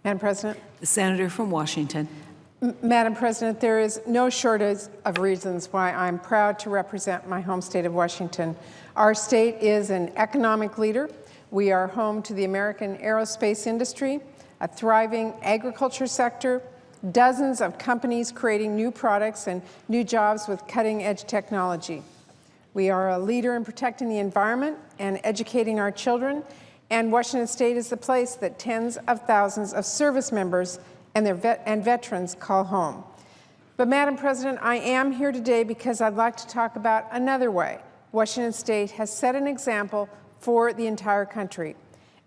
Madam President. The senator from Washington. Madam President, there is no shortage of reasons why I'm proud to represent my home state of Washington. Our state is an economic leader. We are home to the American aerospace industry, a thriving agriculture sector, dozens of companies creating new products and new jobs with cutting-edge technology. We are a leader in protecting the environment and educating our children, and Washington State is the place that tens of thousands of service members and veterans call home. But, Madam President, I am here today because I'd like to talk about another way Washington State has set an example for the entire country,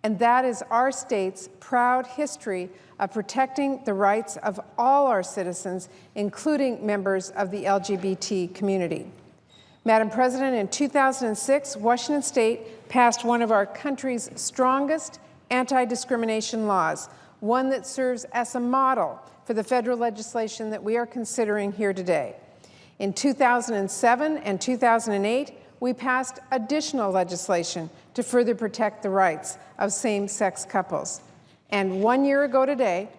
and that is our state's proud history of protecting the rights of all our citizens, including members of the LGBT community. Madam President, in 2006, Washington State passed one of our country's strongest anti-discrimination laws, one that serves as a model for the federal legislation that we are considering here today. In 2007 and 2008, we passed additional legislation to further protect the rights of same-sex couples. And 1 year ago today,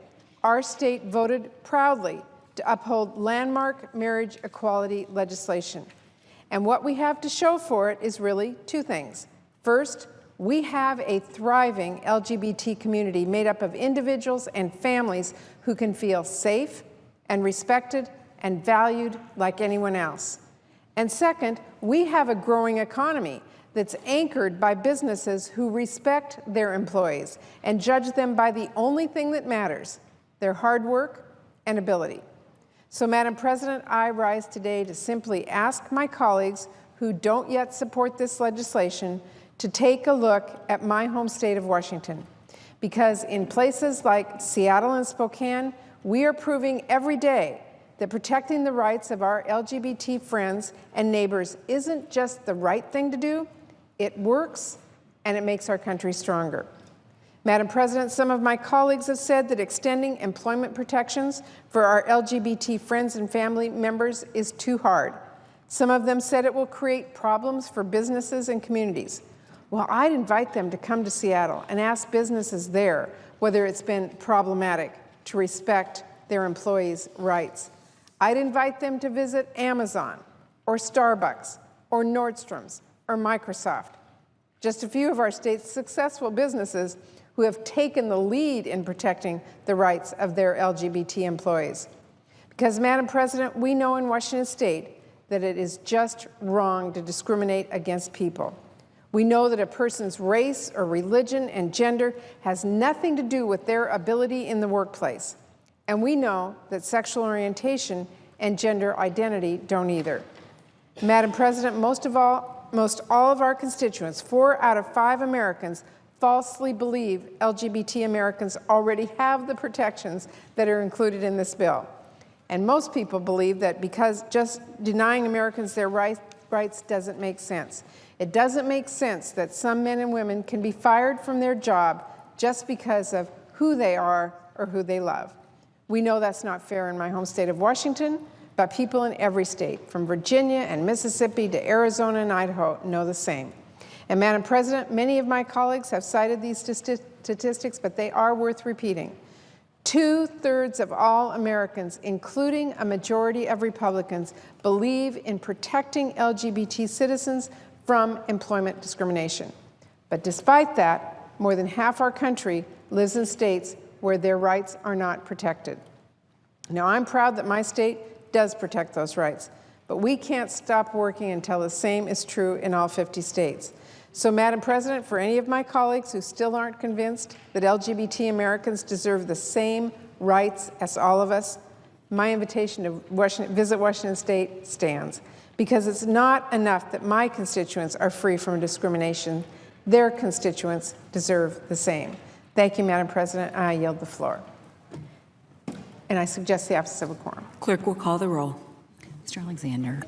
our state voted proudly to uphold landmark marriage equality legislation. And what we have to show for it is really two things. First, we have a thriving LGBT community made up of individuals and families who can feel safe and respected and valued like anyone else. And second, we have a growing economy that's anchored by businesses who respect their employees and judge them by the only thing that matters, their hard work and ability. So, Madam President, I rise today to simply ask my colleagues who don't yet support this legislation to take a look at my home state of Washington. Because in places like Seattle and Spokane, we are proving every day that protecting the rights of our LGBT friends and neighbors isn't just the right thing to do, it works and it makes our country stronger. Madam President, some of my colleagues have said that extending employment protections for our LGBT friends and family members is too hard. Some of them said it will create problems for businesses and communities. Well, I'd invite them to come to Seattle and ask businesses there whether it's been problematic to respect their employees' rights. I'd invite them to visit Amazon or Starbucks or Nordstrom's or Microsoft, just a few of our state's successful businesses who have taken the lead in protecting the rights of their LGBT employees. Because, Madam President, we know in Washington State that it is just wrong to discriminate against people. We know that a person's race or religion and gender has nothing to do with their ability in the workplace. And we know that sexual orientation and gender identity don't either. Madam President, most all of our constituents, 4 out of 5 Americans, falsely believe LGBT Americans already have the protections that are included in this bill. And most people believe that because just denying Americans their rights doesn't make sense. It doesn't make sense that some men and women can be fired from their job just because of who they are or who they love. We know that's not fair in my home state of Washington, but people in every state, from Virginia and Mississippi to Arizona and Idaho, know the same. And, Madam President, many of my colleagues have cited these statistics, but they are worth repeating. 2/3 of all Americans, including a majority of Republicans, believe in protecting LGBT citizens from employment discrimination. But despite that, more than half our country lives in states where their rights are not protected. Now, I'm proud that my state does protect those rights, but we can't stop working until the same is true in all 50 states. So, Madam President, for any of my colleagues who still aren't convinced that LGBT Americans deserve the same rights as all of us, my invitation to visit Washington State stands. Because it's not enough that my constituents are free from discrimination. Their constituents deserve the same. Thank you, Madam President. I yield the floor. And I suggest the absence of a quorum. Clerk will call the roll. Mr. Alexander.